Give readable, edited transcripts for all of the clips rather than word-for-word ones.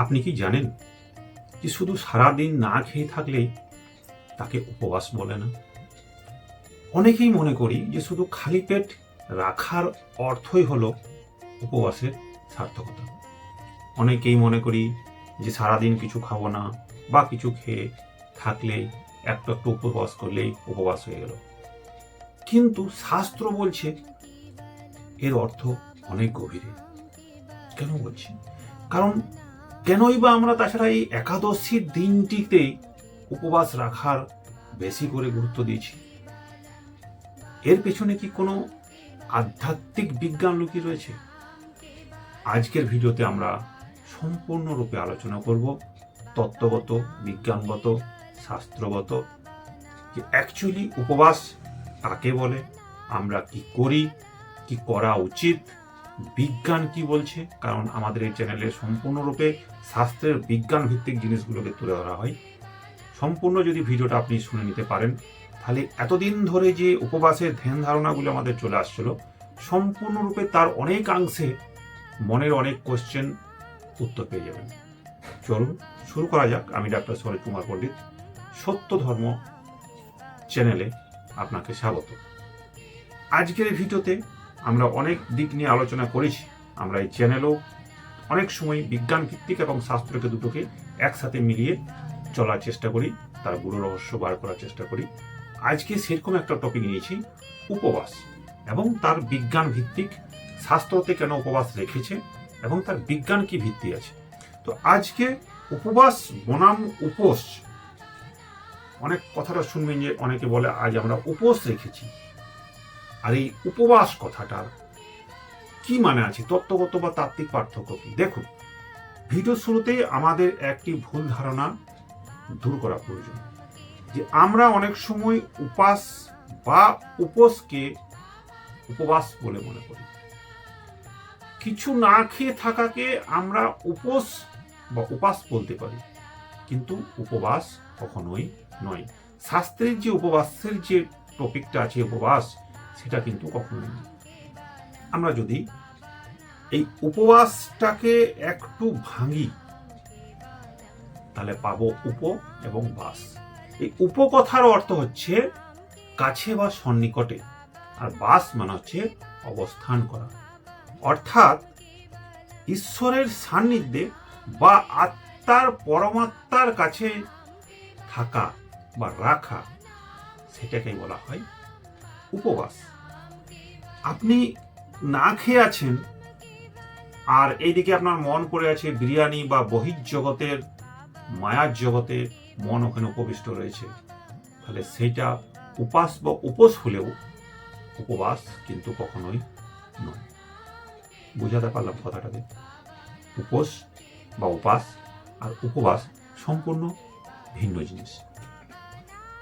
আপনি কি জানেন যে শুধু সারাদিন না খেয়ে থাকলেই তাকে উপবাস বলে না? অনেকেই মনে করি যে শুধু খালি পেট রাখার অর্থই হলো উপবাসের সার্থকতা। অনেকেই মনে করি যে সারাদিন কিছু খাবো না বা কিছু খেয়ে থাকলেই একটু একটু উপবাস করলেই উপবাস হয়ে গেল। কিন্তু শাস্ত্র বলছে এর অর্থ অনেক গভীরে। কেন বলছি? কারণ কেনই বা আমরা তাছাড়া এই একাদশীর দিনটিতে উপবাস রাখার বেশি করে গুরুত্ব দিয়েছি? এর পেছনে কি কোনো আধ্যাত্মিক বিজ্ঞান লুকিয়ে রয়েছে? আজকের ভিডিওতে আমরা সম্পূর্ণরূপে আলোচনা করব তত্ত্বগত, বিজ্ঞানগত, শাস্ত্রগত, যে অ্যাকচুয়ালি উপবাস কাকে বলে, আমরা কি করি, কি করা উচিত, বিজ্ঞান কি বলছে। কারণ আমাদের এই চ্যানেলে সম্পূর্ণরূপে শাস্ত্রের বিজ্ঞান ভিত্তিক জিনিসগুলোকে তুলে ধরা হয়। সম্পূর্ণ যদি ভিডিওটা আপনি শুনে নিতে পারেন, তাহলে এতদিন ধরে যে উপবাসের ধ্যান ধারণাগুলো আমাদের চলে আসছিল, সম্পূর্ণরূপে তার অনেকাংশে মনের অনেক কোশ্চেন উত্তর পেয়ে যাবেন। চলুন শুরু করা যাক। আমি ডাক্তার শরৎ কুমার পণ্ডিত, সত্য ধর্ম চ্যানেলে আপনাকে স্বাগত। আজকের এই ভিডিওতে আমরা অনেক দিক নিয়ে আলোচনা করেছি। আমরা এই চ্যানেলও অনেক সময় বিজ্ঞান ভিত্তিক এবং শাস্ত্রকে দুটোকে একসাথে মিলিয়ে চলার চেষ্টা করি, তার গুরু রহস্য বার করার চেষ্টা করি। আজকে সেরকম একটা টপিক নিয়েছি, উপবাস, এবং তার বিজ্ঞান ভিত্তিক, শাস্ত্রতে কেন উপবাস রেখেছে এবং তার বিজ্ঞান কি ভিত্তি আছে। তো আজকে উপবাস বনাম উপোস, অনেক কথাটা শুনবেন যে অনেকে বলে আজ আমরা উপোস রেখেছি। আর এই উপবাস কথাটার কি মানে আছে, তত্ত্বগত বা তাত্ত্বিক পার্থক্য কি? দেখুন, ভিডিও শুরুতেই আমাদের একটি ভুল ধারণা দূর করা প্রয়োজন, যে আমরা অনেক সময় উপাস বা উপোসকে উপবাস বলে মনে করি। কিছু না খেয়ে থাকাকে আমরা উপোস বা উপাস বলতে পারি, কিন্তু উপবাস কখনোই নয়। শাস্ত্রের যে উপবাসের যে টপিকটা আছে, উপবাস, সেটা কিন্তু কখনোই নয়। আমরা যদি এই উপবাসটাকে একটু ভাঙি, তাহলে পাবো উপ এবং বাস। এই উপকথার অর্থ হচ্ছে কাছে বা সন্নিকটে, আর বাস মানে হচ্ছে অবস্থান করা, অর্থাৎ ঈশ্বরের সান্নিধ্যে বা আত্মার, পরমাত্মার কাছে থাকা বা রাখা, সেটাকেই বলা হয় উপবাস। আপনি না খেয়ে আছেন আর এইদিকে আপনার মন পড়ে আছে বিরিয়ানি বা বহির্জগতের মায়ার জগতে, মন ওখানে উপবিষ্ট রয়েছে, তাহলে সেইটা উপাস বা উপোস হলেও উপবাস কিন্তু কখনোই নয়। বুঝাতে পারলাম কথাটাকে? উপোস বা উপাস আর উপবাস সম্পূর্ণ ভিন্ন জিনিস।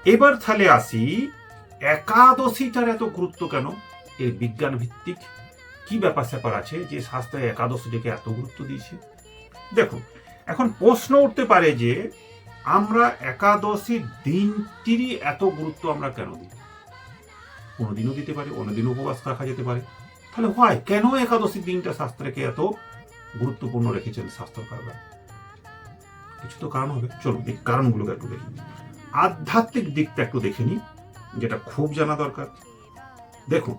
এবার তাহলে আসি, একাদশীটার এত গুরুত্ব কেন? এর বিজ্ঞান ভিত্তিক কি ব্যাপার স্যাপার আছে যে শাস্ত্রে একাদশীটাকে এত গুরুত্ব দিয়েছে? দেখুন, এখন প্রশ্ন উঠতে পারে যে আমরা একাদশীর দিনটিরই এত গুরুত্ব আমরা কেন দিই? কোনোদিনও দিতে পারি, অন্যদিনও উপবাস রাখা যেতে পারে। তাহলে হয় কেন একাদশীর দিনটা শাস্ত্রকে এত গুরুত্বপূর্ণ রেখেছেন শাস্ত্রকাররা? কিছু তো কারণ হবে। চলুন এই কারণগুলোকে একটু দেখি। আধ্যাত্মিক দিকটা একটু দেখে নিই, যেটা খুব জানা দরকার। দেখুন,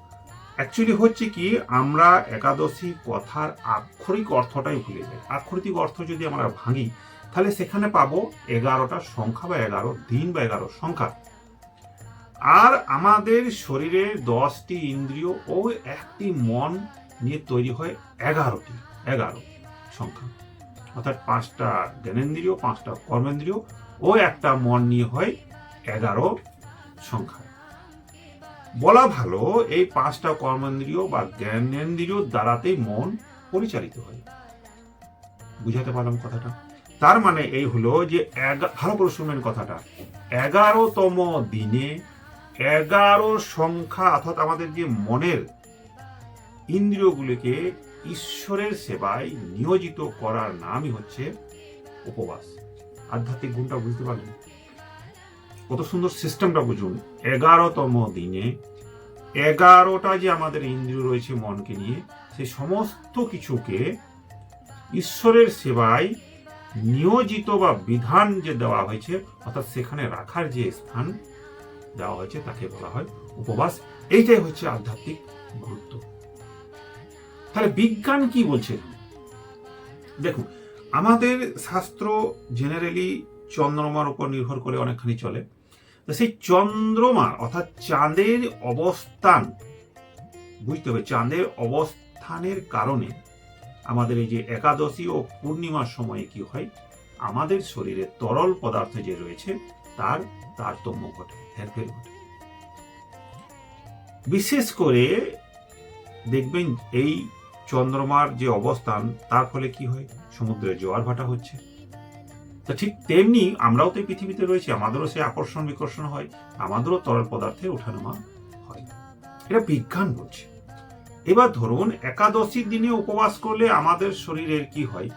অ্যাকচুয়ালি হচ্ছে কি, আমরা একাদশী কথার আক্ষরিক অর্থটাই ভুলে যাই। আক্ষরিক অর্থ যদি আমরা ভাঙি, তাহলে সেখানে পাবো 11টা সংখ্যা বা 11 দিন বা 11 সংখ্যা। আর আমাদের শরীরে 10টি ইন্দ্রিয় ও একটি মন নিয়ে তৈরি হয় 11 সংখ্যা, অর্থাৎ 5টা জ্ঞানেন্দ্রিয়, 5টা কর্মেন্দ্রিয় ও একটা মন নিয়ে হয় 11 সংখ্যা। বলা ভালো, এই 5টা কর্মেন্দ্রিয় বা জ্ঞানেন্দ্রিয় দ্বারাতেই মন পরিচালিত হয়। বুঝাতে পারলাম কথাটা? তার মানে এই হলো যে ভালো করে শুনবেন কথাটা, 11তম দিনে 11 সংখ্যা, অর্থাৎ আমাদের যে মনের ইন্দ্রিয়গুলিকে ঈশ্বরের সেবায় নিয়োজিত করার নামই হচ্ছে উপবাস। আধ্যাত্মিক গুণটা বুঝতে পারলেন? কত সুন্দর সিস্টেমটা বুঝুন। 11তম দিনে 11টা যে আমাদের ইন্দ্রিয় রয়েছে মনকে নিয়ে, সেই সমস্ত কিছুকে ঈশ্বরের সেবায় নিয়োজিত বা বিধান যে দেওয়া হয়েছে, অর্থাৎ সেখানে রাখার যে স্থান দেওয়া হয়েছে তাকে বলা হয় উপবাস। এইটাই হচ্ছে আধ্যাত্মিক গুরুত্ব। তাহলে বিজ্ঞান কি বলছে? দেখুন, আমাদের শাস্ত্র জেনারেলি চন্দ্রমার উপর নির্ভর করে অনেকখানি চলে। তো সেই চন্দ্রমা অর্থাৎ চাঁদের অবস্থান বুঝতে হবে, চাঁদের অবস্থানের কারণে আমাদের এই যে একাদশী ও পূর্ণিমার সময়ে কি হয়, আমাদের শরীরে তরল পদার্থ যে রয়েছে তার তারতম্য ঘটে, হেরফের ঘটে। বিশেষ করে দেখবেন এই চন্দ্রমার যে অবস্থান তার ফলে কি হয়, সমুদ্রে জোয়ার ভাটা হচ্ছে। তা ঠিক তেমনি আমরাও তো পৃথিবীতে রয়েছি, আমাদেরও সেই আকর্ষণ বিকর্ষণ হয়, আমাদেরও তরল পদার্থের ওঠানামা হয়। এটা বিজ্ঞান বলছে। এবার ধরুন একাদশীর দিনে উপবাস করলে আমাদের শরীরের কি হয়,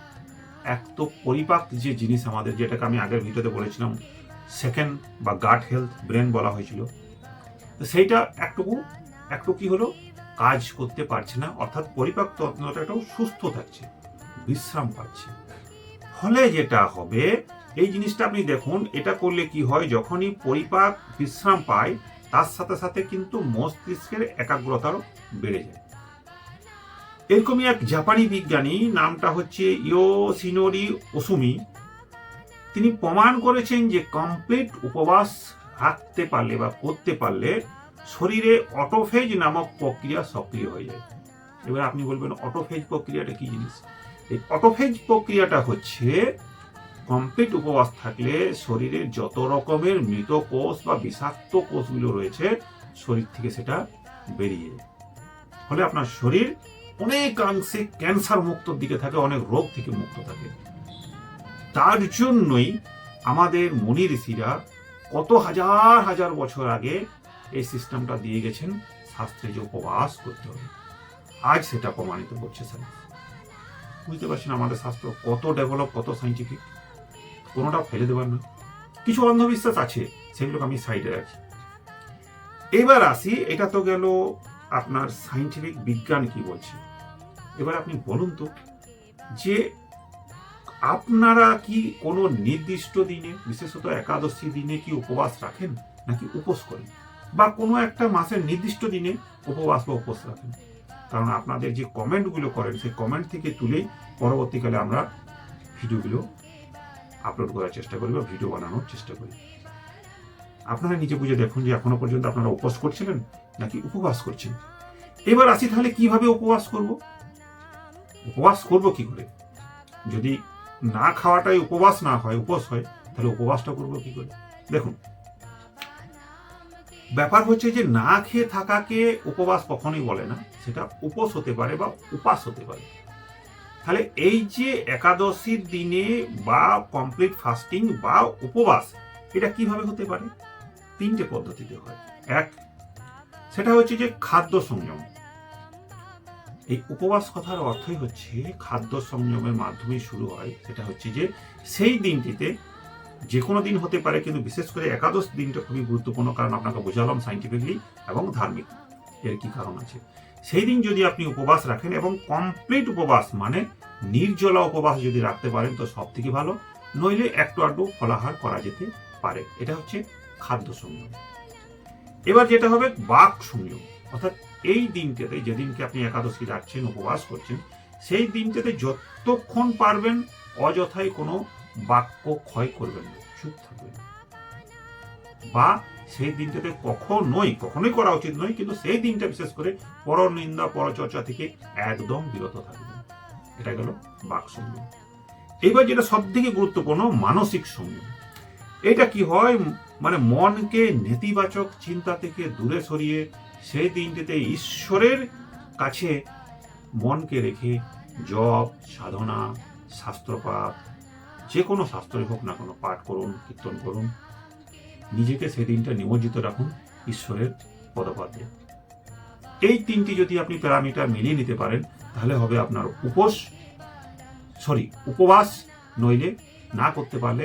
এক তো পরিপাক যে জিনিস আমাদের, যেটাকে আমি আগের ভিডিওতে বলেছিলাম সেকেন্ড বা গাট হেলথ ব্রেন বলা হয়েছিল, সেইটা একটু কি হলো, কাজ করতে পারছে না, অর্থাৎ পরিপাক তন্ত্রটা একটু সুস্থ থাকছে, বিশ্রাম পাচ্ছে। ফলে যেটা হবে, এই জিনিসটা আপনি দেখুন, এটা করলে কি হয়, যখনই পরিপাক বিশ্রাম পায় তার সাথে সাথে কিন্তু মস্তিষ্কের একাগ্রতাও বেড়ে যায়। এরকমই এক জাপানি বিজ্ঞানী, নামটা হচ্ছে ইয়োশিনোরি ওসুমি, তিনি প্রমাণ করেছেন যে কমপ্লিট উপবাস রাখতে পারলে বা করতে পারলে শরীরে অটোফেজ নামক প্রক্রিয়া সক্রিয় হয়ে যায়। এবার আপনি বলবেন অটোফেজ প্রক্রিয়াটা কি জিনিস? এই অটোফেজ প্রক্রিয়াটা হচ্ছে কমপ্লিট উপবাস থাকলে শরীরের যত রকমের মৃত কোষ বা বিষাক্ত কোষগুলো রয়েছে শরীর থেকে সেটা বেরিয়ে যায়। ফলে আপনার শরীর অনেকাংশে ক্যান্সার মুক্তর দিকে থাকে, অনেক রোগ থেকে মুক্ত থাকে। তার জন্যই আমাদের মুনি ঋষিরা কত হাজার হাজার বছর আগে এই সিস্টেমটা দিয়ে গেছেন, শাস্ত্রে যে উপবাস করতে হবে। আজ সেটা প্রমাণিত করছে সায়েন্স। বুঝতে পারছেন আমাদের শাস্ত্র কত ডেভেলপ, কত সাইন্টিফিক, কোনোটা ফেলে দেবার না। কিছু অন্ধবিশ্বাস আছে, সেগুলোকে আমি সাইডে রাখি। এবার আসি, এটা তো গেল আপনার সাইন্টিফিক বিজ্ঞান কি বলছে। এবার আপনি বলুন তো, যে আপনারা কি কোনো নির্দিষ্ট দিনে, বিশেষত একাদশী দিনে কি উপবাস রাখেন নাকি উপোস করেন, বা কোনো একটা মাসের নির্দিষ্ট দিনে উপবাস বা উপোস রাখেন? কারণ আপনাদের যে কমেন্টগুলো করেন সেই কমেন্ট থেকে তুলেই পরবর্তীকালে আমরা ভিডিওগুলো আপলোড করার চেষ্টা করি বা ভিডিও বানানোর চেষ্টা করি। আপনারা নিজে বুঝে দেখুন যে এখনো পর্যন্ত আপনারা উপোস করছিলেন নাকি উপবাস করছেন। এবার আসি, তাহলে কিভাবে উপবাস করব? উপবাস করব কি করে? যদি না খাওয়াটাই উপবাস না হয়, উপোস হয়, তাহলে উপবাসটা করবো কি করে? দেখুন, ব্যাপার হচ্ছে যে না খেয়ে থাকাকে উপবাস কখনোই বলে না, সেটা উপোস হতে পারে বা উপাস হতে পারে। তাহলে এই যে একাদশীর দিনে বা কমপ্লিট ফাস্টিং বা উপবাস, এটা কিভাবে হতে পারে? তিনটে পদ্ধতিতে হয়। এক, সেটা হচ্ছে যে খাদ্য সংযম। এই উপবাস কথার অর্থই হচ্ছে খাদ্য সংযমের মাধ্যমে শুরু হয়। সেটা হচ্ছে যে সেই দিনটিতে, যে কোনো দিন হতে পারে, কিন্তু বিশেষ করে একাদশ দিনটা খুবই গুরুত্বপূর্ণ, কারণ আপনাকে বোঝালাম সাইন্টিফিকলি এবং ধার্মিক এর কি কারণ আছে। সেই দিন যদি আপনি উপবাস রাখেন এবং কমপ্লিট উপবাস মানে নির্জলা উপবাস যদি রাখতে পারেন তো সব থেকে ভালো, নইলে একটু আধটু ফলাহার করা যেতে পারে। এটা হচ্ছে খাদ্য সংযম। এবার যেটা হবে বাক সংযম, অর্থাৎ এই দিনটাতে, যেদিনকে আপনি একাদশী রাখছেন, উপবাস করছেন, সেই দিনটাতে যতক্ষণ পারবেন অযথাই কোনো বাক্য ক্ষয় করবেন না, চুপ থাকবেন। বা সেই দিনটাতে কখনোই করা উচিত নয়, কিন্তু সেই দিনটা বিশেষ করে পরনিন্দা পরচর্চা থেকে একদম বিরত থাকবেন। এটা গেল বাক সংযম। এবার যেটা সব থেকে গুরুত্বপূর্ণ, মানসিক সংযম। এটা কি হয়, মানে মনকে নেতিবাচক চিন্তা থেকে দূরে সরিয়ে সেই দিনটিতে ঈশ্বরের কাছে মনকে রেখে জপ, সাধনা, শাস্ত্রপাঠ, যে কোনো শাস্ত্রই হোক না কোনো পাঠ করুন, কীর্তন করুন, নিজেকে সেই দিনটা নিমজ্জিত রাখুন ঈশ্বরের পদপাতে। এই তিনটি যদি আপনি প্যারামিটার মিলিয়ে নিতে পারেন, তাহলে হবে আপনার উপবাস, নইলে না করতে পারলে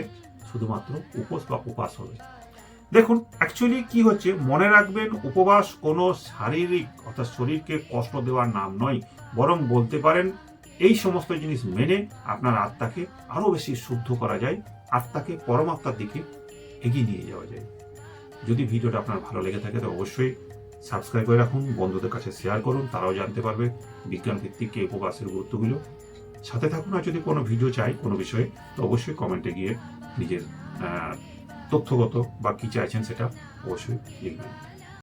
শুধুমাত্র উপোস বা উপাস হবে। দেখুন, অ্যাকচুয়ালি কি হচ্ছে, মনে রাখবেন, উপবাস কোনো শারীরিক অর্থাৎ শরীরকে কষ্ট দেওয়ার নাম নয়, বরং বলতে পারেন এই সমস্ত জিনিস মেনে আপনার আত্মাকে আরো বেশি শুদ্ধ করা যায়, আত্মাকে পরমাত্মার দিকে এগিয়ে নিয়ে যাওয়া যায়। যদি ভিডিওটা আপনার ভালো লেগে থাকে তো অবশ্যই সাবস্ক্রাইব করে রাখুন, বন্ধুদের কাছে শেয়ার করুন, তারাও জানতে পারবে বিজ্ঞান ভিত্তিক এই উপবাসের গুরুত্বগুলো। সাথে থাকুন, আর যদি কোনো ভিডিও চাই কোনো বিষয়ে তো অবশ্যই কমেন্টে গিয়ে নিজের তথ্যগত বা কি চাইছেন সেটা অবশ্যই লিখবেন।